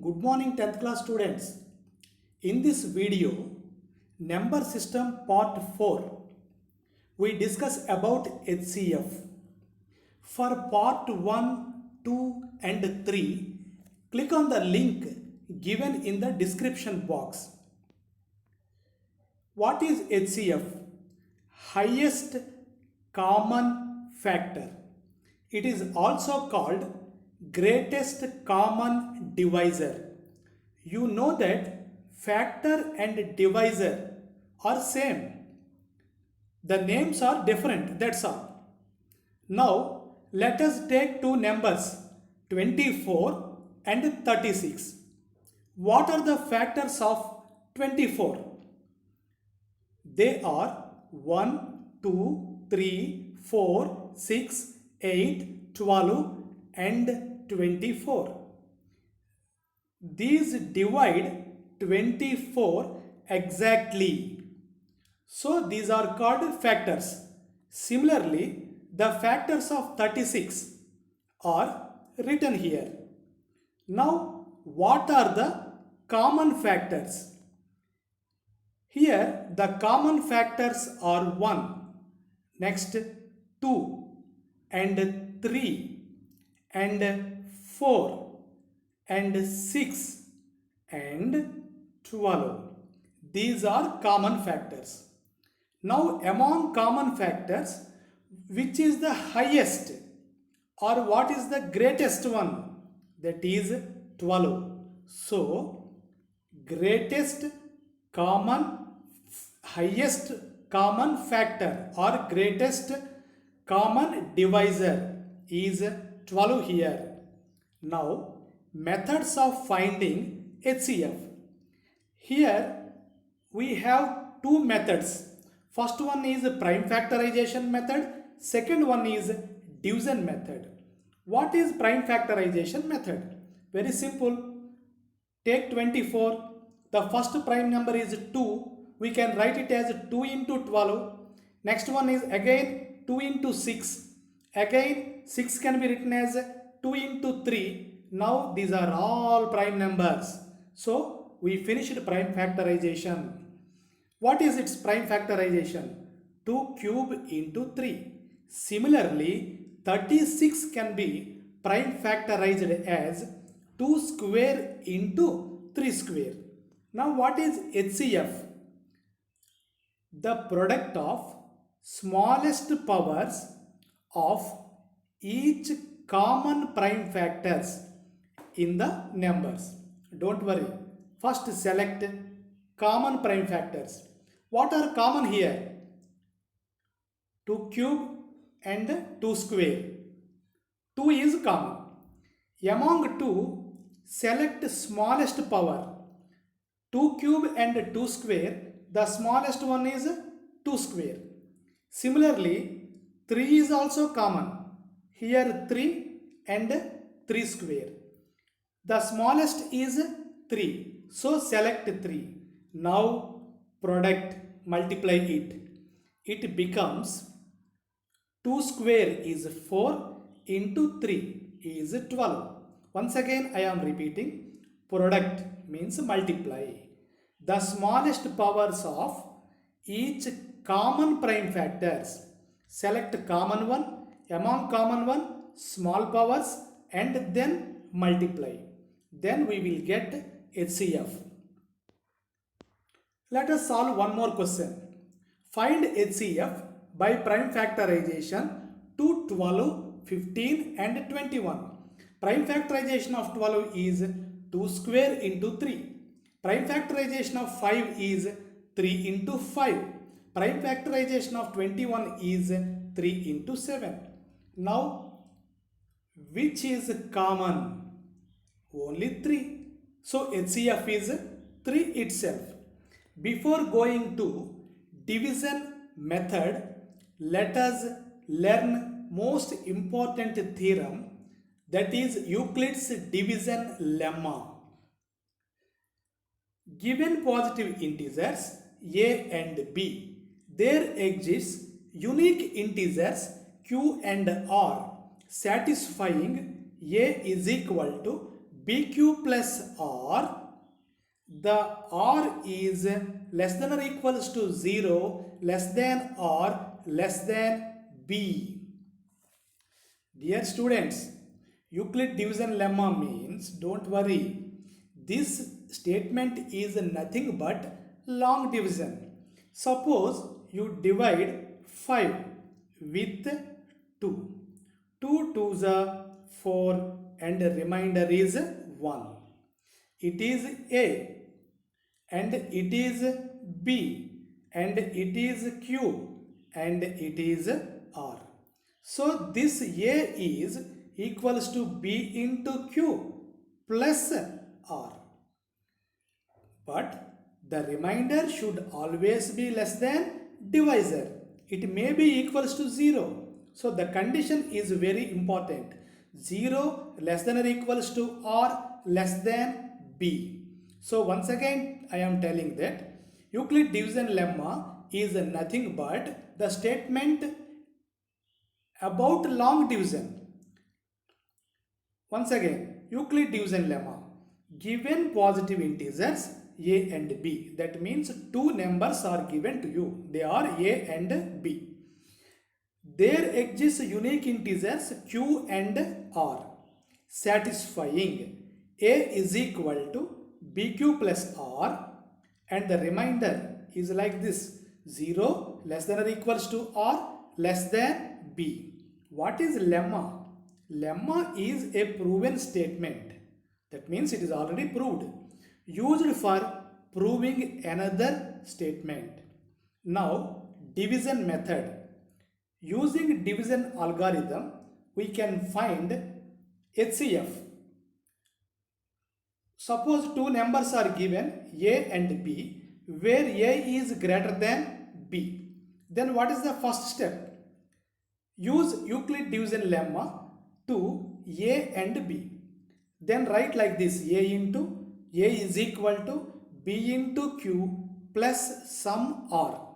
Good morning 10th class students. In this video, number system part 4, we discuss about HCF. For part 1, 2 and 3, click on the link given in the description box. What is HCF? Highest common factor. It is also called greatest common divisor. You know that factor and divisor are same. The names are different, that's all. Now let us take two numbers 24 and 36. What are the factors of 24? They are 1, 2, 3, 4, 6, 8, 12 and 24. These divide 24 exactly. So these are called factors. Similarly, the factors of 36 are written here. Now, what are the common factors? Here, the common factors are 1, next 2 and 3 and 4 and 6 and 12. These are common factors. Now among common factors, which is the highest or what is the greatest one? That is 12. So greatest common, highest common factor or greatest common divisor is 12 here. Now methods of finding HCF. Here we have two methods. First one is prime factorization method. Second one is division method. What is prime factorization method? Very simple. Take 24. The first prime number is 2. We can write it as 2 into 12. Next one is again 2 into 6. Again 6 can be written as 2 into 3. Now these are all prime numbers. So we finished prime factorization. What is its prime factorization? 2 cube into 3. Similarly, 36 can be prime factorized as 2 square into 3 square. Now what is HCF? The product of smallest powers of each common prime factors in the numbers. Don't worry. First select common prime factors. What are common here? 2 cube and 2 square. 2 is common. Among 2, select smallest power. 2 cube and 2 square, the smallest one is 2 square. Similarly, 3 is also common. Here 3 and 3 square. The smallest is 3. So select 3. Now product, multiply it. It becomes 2 square is 4 into 3 is 12. Once again I am repeating. Product means multiply. The smallest powers of each common prime factors. Select common one, among common one, small powers and then multiply. Then we will get HCF. Let us solve one more question. Find HCF by prime factorization to 12, 15 and 21. Prime factorization of 12 is 2 square into 3. Prime factorization of 5 is 3 into 5. Prime factorization of 21 is 3 into 7. Now, which is common? Only 3. So, HCF is 3 itself. Before going to division method, let us learn most important theorem, that is Euclid's division lemma. Given positive integers a and b, there exists unique integers q and r satisfying a is equal to BQ plus R, the R is less than or equals to 0, less than or less than B. Dear students, Euclid division lemma means, don't worry, this statement is nothing but long division. Suppose you divide 5 with 2. 2 2s are 4 and the remainder is 1. It is A and it is B and it is Q and it is R. So this A is equals to B into Q plus R. But the remainder should always be less than divisor. It may be equals to 0. So the condition is very important. 0 less than or equals to R less than B. So once again I am telling that Euclid division lemma is nothing but the statement about long division. Once again, Euclid division lemma. Given positive integers a and b, that means two numbers are given to you. They are a and b. There exists unique integers q and r, satisfying a is equal to bq plus r, and the remainder is like this: 0 less than or equals to r less than b. What is lemma? Lemma is a proven statement. That means it is already proved, used for proving another statement. Now, division method. Using division algorithm, we can find HCF. Suppose two numbers are given A and B, where A is greater than B. Then what is the first step? Use Euclid division lemma to A and B. Then write like this: A into A is equal to B into Q plus some R.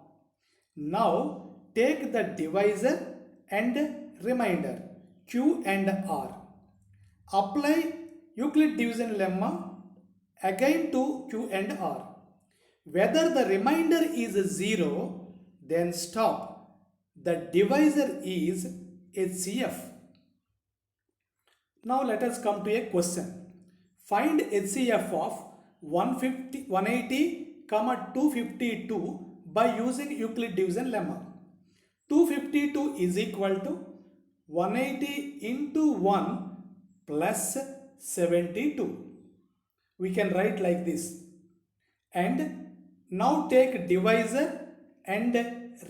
Now take the divisor and remainder Q and R. Apply Euclid division lemma again to Q and R. Whether the remainder is 0, then stop. The divisor is HCF. Now let us come to a question. Find HCF of 180, 252 by using Euclid division lemma. 252 is equal to 180 into 1 plus 72. We can write like this. And now take divisor and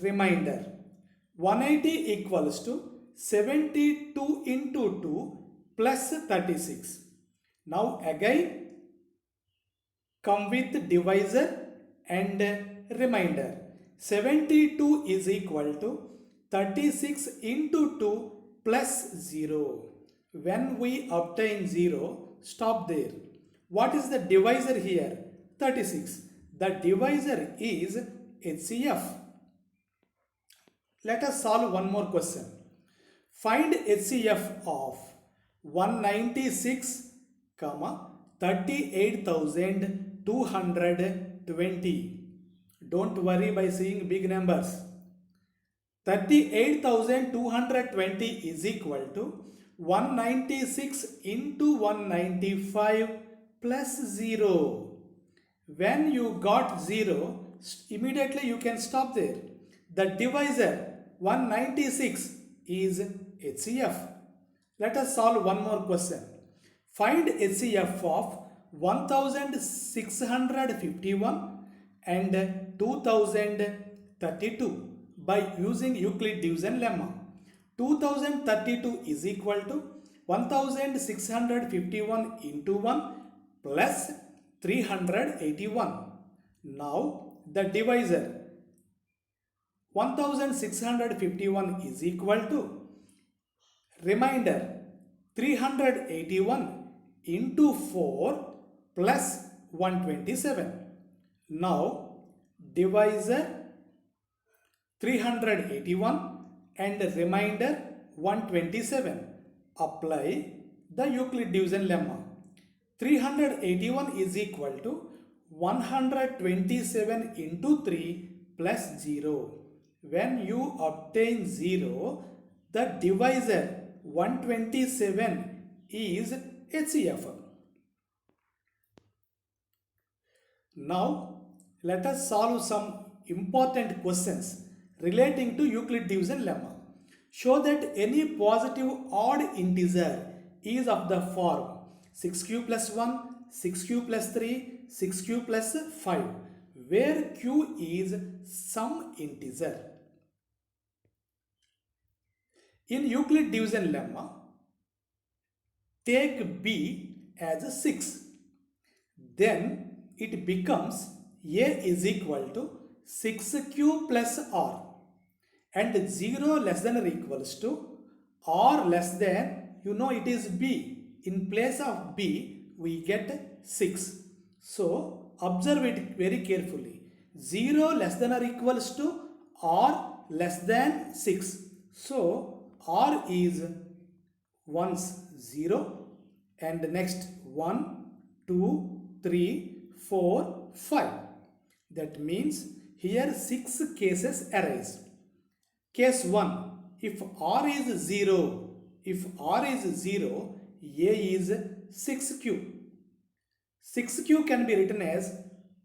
remainder. 180 equals to 72 into 2 plus 36. Now again come with divisor and remainder. 72 is equal to 36 into 2 plus 0. When we obtain 0, stop there. What is the divisor here? 36. The divisor is HCF. Let us solve one more question. Find HCF of 196, 38,220. Don't worry by seeing big numbers. 38,220 is equal to 196 into 195 plus 0. When you got 0, immediately you can stop there. The divisor 196 is HCF. Let us solve one more question. Find HCF of 1651 and 2032 by using Euclid division lemma. 2032 is equal to 1651 into 1 plus 381. Now the divisor 1651 is equal to remainder 381 into 4 plus 127. Now divisor 381 and remainder 127. Apply the Euclid division lemma. 381 is equal to 127 into 3 plus 0. When you obtain 0, the divisor 127 is HCF. Now, let us solve some important questions relating to Euclid division lemma. Show that any positive odd integer is of the form 6q plus 1, 6q plus 3, 6q plus 5, where q is some integer. In Euclid division lemma, take b as 6. Then it becomes a is equal to 6q plus r, and 0 less than or equals to r less than, it is b. In place of b, we get 6. So, observe it very carefully. 0 less than or equals to r less than 6. So, r is once 0 and next 1, 2, 3, 4, 5. That means here 6 cases arise. Case 1, if r is 0, a is 6q. 6q can be written as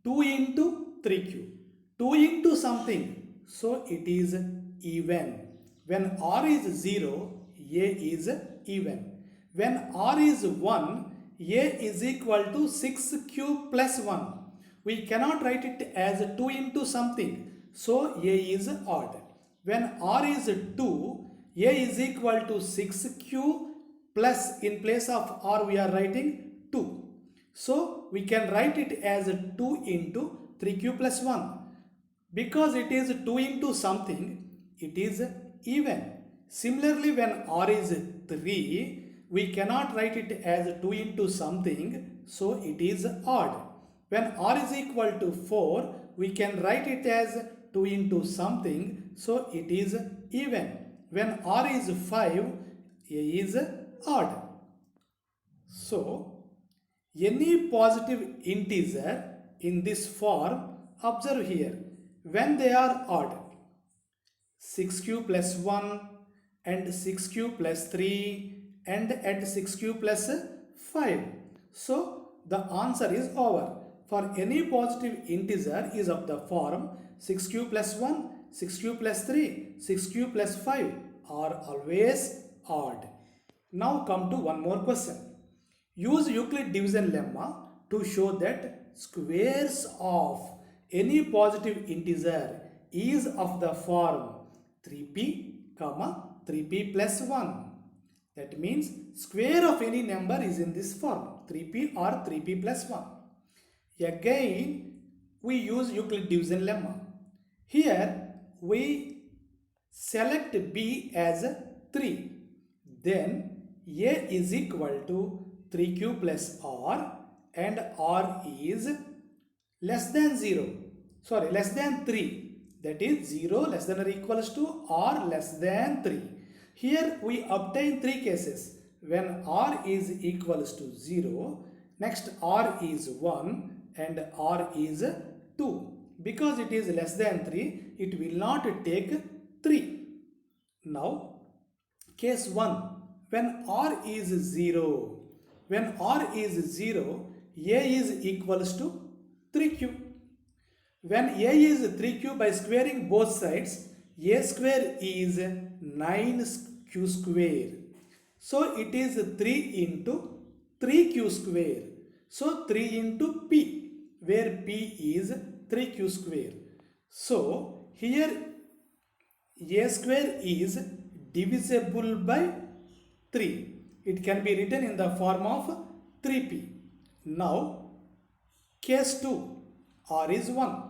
2 into 3q. 2 into something, so it is even. When r is 0, a is even. When r is 1, a is equal to 6q plus 1. We cannot write it as 2 into something, so a is odd. When r is 2, a is equal to 6q plus, in place of r we are writing 2. So we can write it as 2 into 3q plus 1. Because it is 2 into something, it is even. Similarly, when r is 3, we cannot write it as 2 into something, so it is odd. When r is equal to 4, we can write it as 2 into something, so it is even. When r is 5, a is odd. So, any positive integer in this form, observe here, when they are odd, 6q plus 1 and 6q plus 3 and at 6q plus 5. So, the answer is over. For any positive integer is of the form 6q plus 1, 6q plus 3, 6q plus 5 are always odd. Now come to one more question. Use Euclid division lemma to show that squares of any positive integer is of the form 3p, 3p plus 1. That means square of any number is in this form 3p or 3p plus 1. Again, we use Euclid division lemma. Here we select b as 3. Then a is equal to 3q plus r and r is less than 3. That is 0 less than or equals to r less than 3. Here we obtain 3 cases. When r is equals to 0, next r is 1 and r is 2. Because it is less than 3, it will not take 3. Now, case 1, when r is 0, a is equals to 3q. When a is 3q, by squaring both sides, a square is 9q square. So it is 3 into 3q square. So 3 into p, where p is 3q square. So here a square is divisible by 3. It can be written in the form of 3p. Now, case 2, r is 1.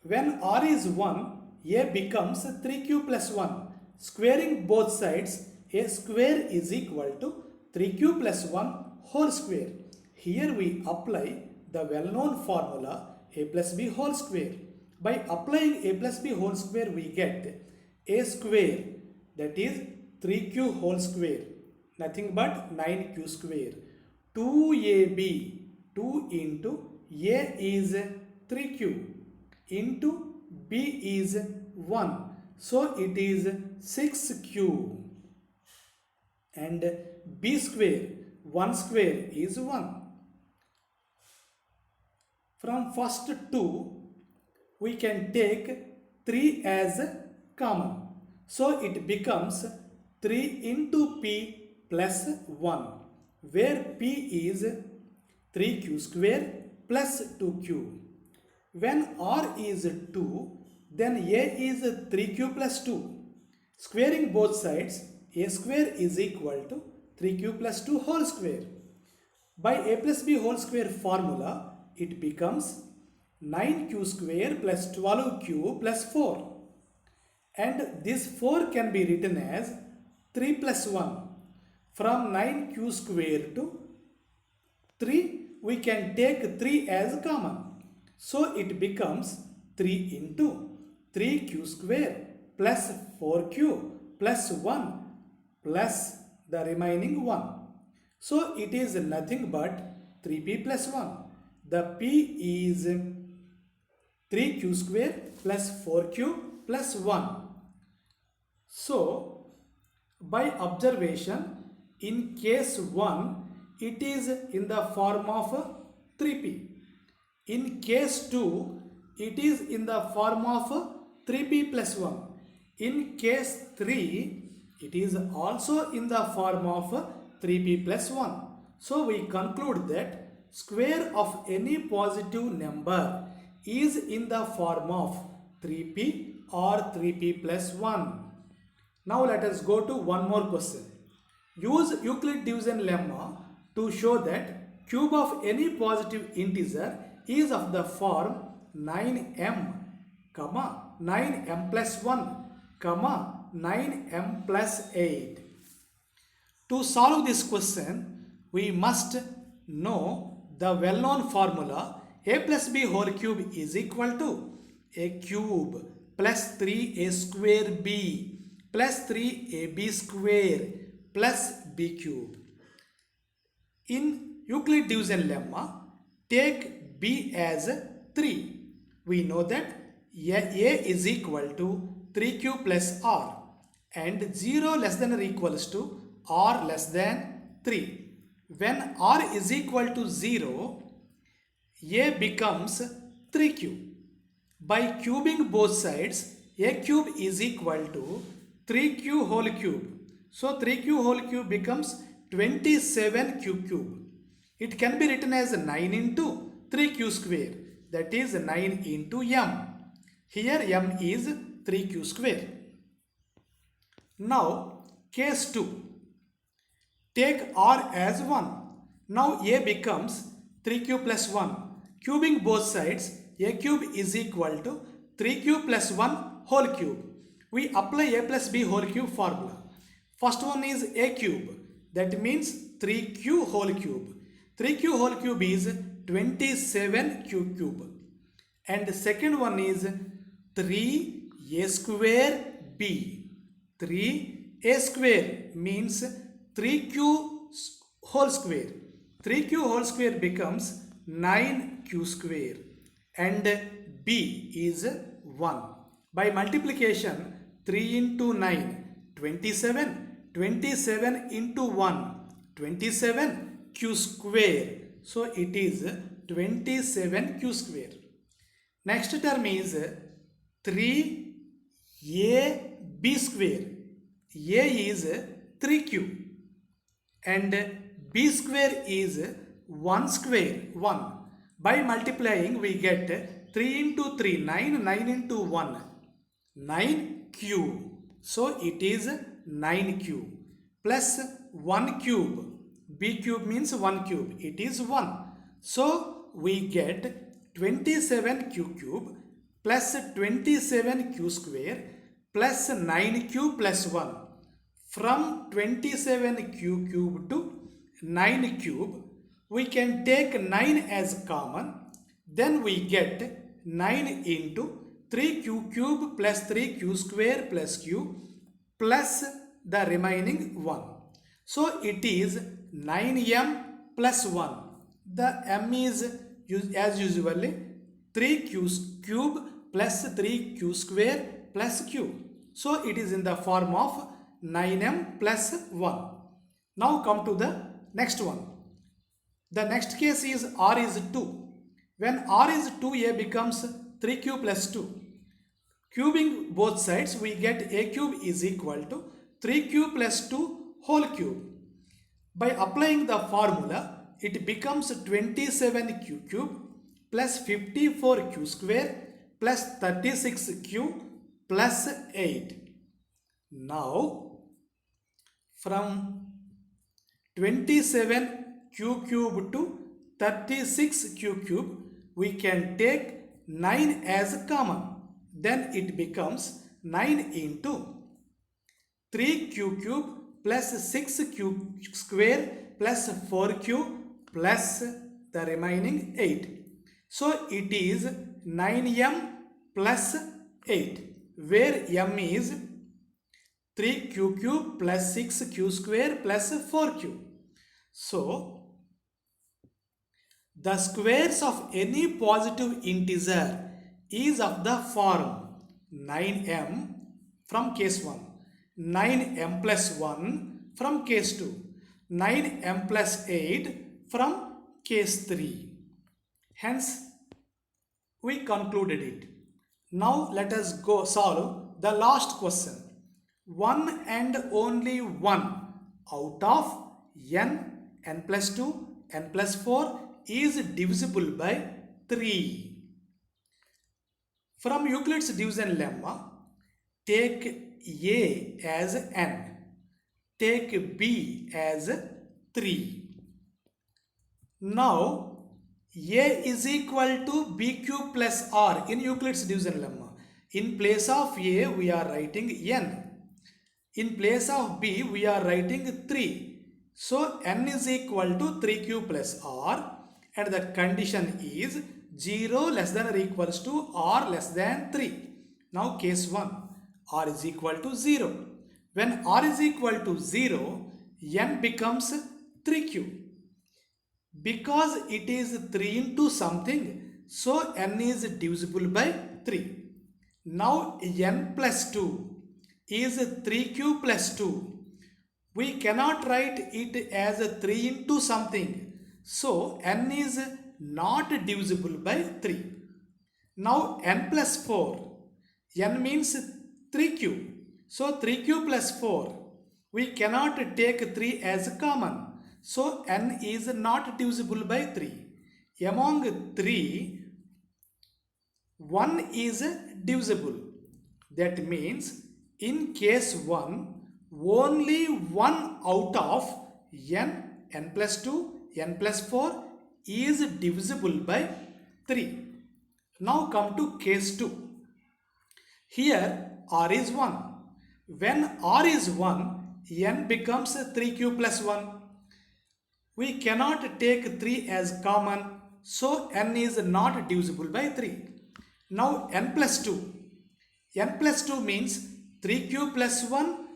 When r is 1, a becomes 3q plus 1. Squaring both sides, a square is equal to 3q plus 1 whole square. Here we apply the well-known formula a plus b whole square. By applying a plus b whole square, we get a square, that is 3q whole square, nothing but 9q square, 2ab, 2 into a is 3q into b is 1. So it is 6q. And b square, 1 square is 1. From first 2, we can take 3 as common. So it becomes 3 into p plus 1, where p is 3q square plus 2q. When r is 2, then a is 3q plus 2. Squaring both sides, a square is equal to 3q plus 2 whole square. By a plus b whole square formula, it becomes 9q square plus 12q plus 4. And this 4 can be written as 3 plus 1. From 9q square to 3, we can take 3 as common. So it becomes 3 into 3q square plus 4q plus 1 plus the remaining 1. So it is nothing but 3p plus 1. The p is 3q square plus 4q plus 1. So by observation, in case 1, it is in the form of 3p. In case 2, it is in the form of 3p plus 1. In case 3, it is also in the form of 3p plus 1. So we conclude that square of any positive number is in the form of 3p or 3p plus 1. Now let us go to one more question. Use Euclid division lemma to show that cube of any positive integer is of the form 9m, 9m plus 1, 9m plus 8. To solve this question, we must know the well-known formula a plus b whole cube is equal to a cube plus 3a square b plus 3ab square plus b cube. In Euclid division lemma, take b as 3. We know that a is equal to 3q plus r and 0 less than or equals to r less than 3. When r is equal to 0, a becomes 3q. By cubing both sides, a cube is equal to 3q whole cube. So 3q whole cube becomes 27q cube. It can be written as 9 into 3q square, that is 9 into m. Here m is 3q square. Now case 2. Take r as 1. Now a becomes 3q plus 1. Cubing both sides, a cube is equal to 3q plus 1 whole cube. We apply a plus b whole cube formula. First one is a cube, that means 3q whole cube. 3q whole cube is 27q cube. And the second one is 3a square b. 3a square means 3q whole square. 3q whole square becomes 9q square. And b is 1. By multiplication, 3 into 9, 27. 27 into 1, 27q square. So it is 27q square. Next term is 3ab square. A is 3q and b square is 1 square, 1. By multiplying, we get 3 into 3, 9, 9 into 1, 9q. So it is 9q plus 1 cube. B cube means 1 cube. It is 1. So we get 27q cube plus 27q square plus 9q plus 1. From 27q cube to 9 cube, we can take 9 as common. Then we get 9 into 3q cube plus 3q square plus q plus the remaining 1. So it is 9m plus 1. The m is as usually 3q cube plus 3q square plus q. So it is in the form of 9m plus 1. Now come to the next one. The next case is r is 2. When r is 2, a becomes 3q plus 2. Cubing both sides, we get a cube is equal to 3q plus 2 whole cube. By applying the formula, it becomes 27q cube plus 54q square plus 36q plus 8. Now, from 27q cube to 36q cube, we can take 9 as common. Then it becomes 9 into 3q cube plus 6q square plus 4q plus the remaining 8. So it is 9m plus 8, where m is 3q cube plus 6q square plus 4q. So the squares of any positive integer is of the form 9m from case 1, 9m plus 1 from case 2, 9m plus 8 from case 3. Hence, we concluded it. Now let us go solve the last question. One and only one out of n plus 2, n plus 4 is divisible by 3. From Euclid's division lemma, take a as n, take b as 3. Now, a is equal to b cube plus r in Euclid's division lemma. In place of a, we are writing n. In place of b, we are writing 3. So, n is equal to 3q plus r, and the condition is 0 less than or equals to r less than 3. Now, case 1, r is equal to 0. When r is equal to 0, n becomes 3q. Because it is 3 into something, so n is divisible by 3. Now n plus 2 is 3q plus 2. We cannot write it as 3 into something, so n is not divisible by 3. Now n plus 4, n means 3q. So 3q plus 4, we cannot take 3 as common. So n is not divisible by 3. Among 3, 1 is divisible. That means in case 1, only 1 out of n plus 2, n plus 4 is divisible by 3. Now come to case 2. Here r is 1. When r is 1, n becomes 3q plus 1. We cannot take 3 as common, so n is not divisible by 3. Now n plus 2. n plus 2 means 3q plus 1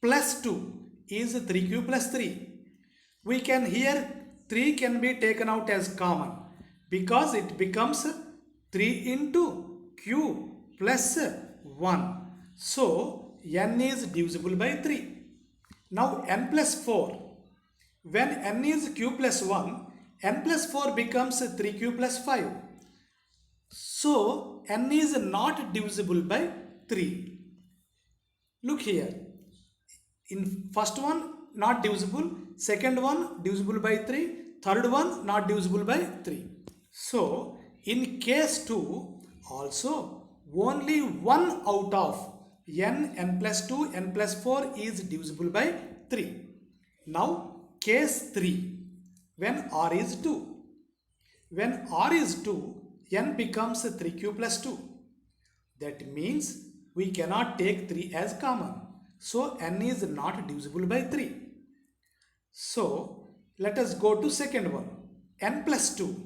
plus 2 is 3q plus 3. We can here 3 can be taken out as common because it becomes 3 into q plus 1. So n is divisible by 3. Now n plus 4. When n is q plus 1, n plus 4 becomes 3q plus 5. So n is not divisible by 3. Look here. In first one not divisible, second one divisible by 3, third one not divisible by 3. So in case 2 also only 1 out of n plus 2, n plus 4 is divisible by 3. Now case 3, when r is 2. When r is 2, n becomes 3q plus 2. That means we cannot take 3 as common. So n is not divisible by 3. So let us go to second one. N plus 2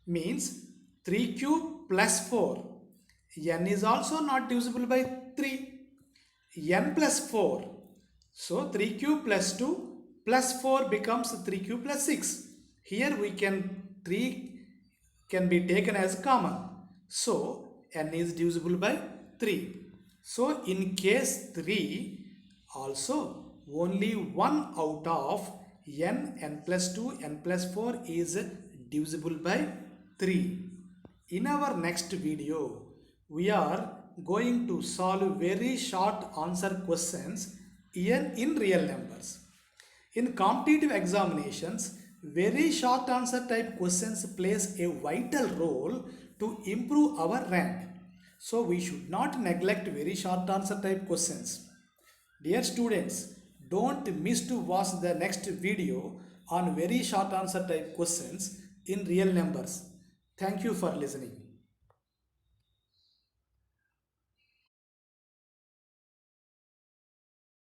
means 3q plus 4. N is also not divisible by 3. N plus 4. So 3q plus 2 plus 4 becomes 3q plus 6. Here we can 3 can be taken as common. So n is divisible by 3. So in case 3 also only 1 out of n plus 2, n plus 4 is divisible by 3. In our next video, we are going to solve very short answer questions in real numbers. In competitive examinations, very short answer type questions plays a vital role to improve our rank. So we should not neglect very short answer type questions. Dear students, don't miss to watch the next video on very short answer type questions in real numbers. Thank you for listening.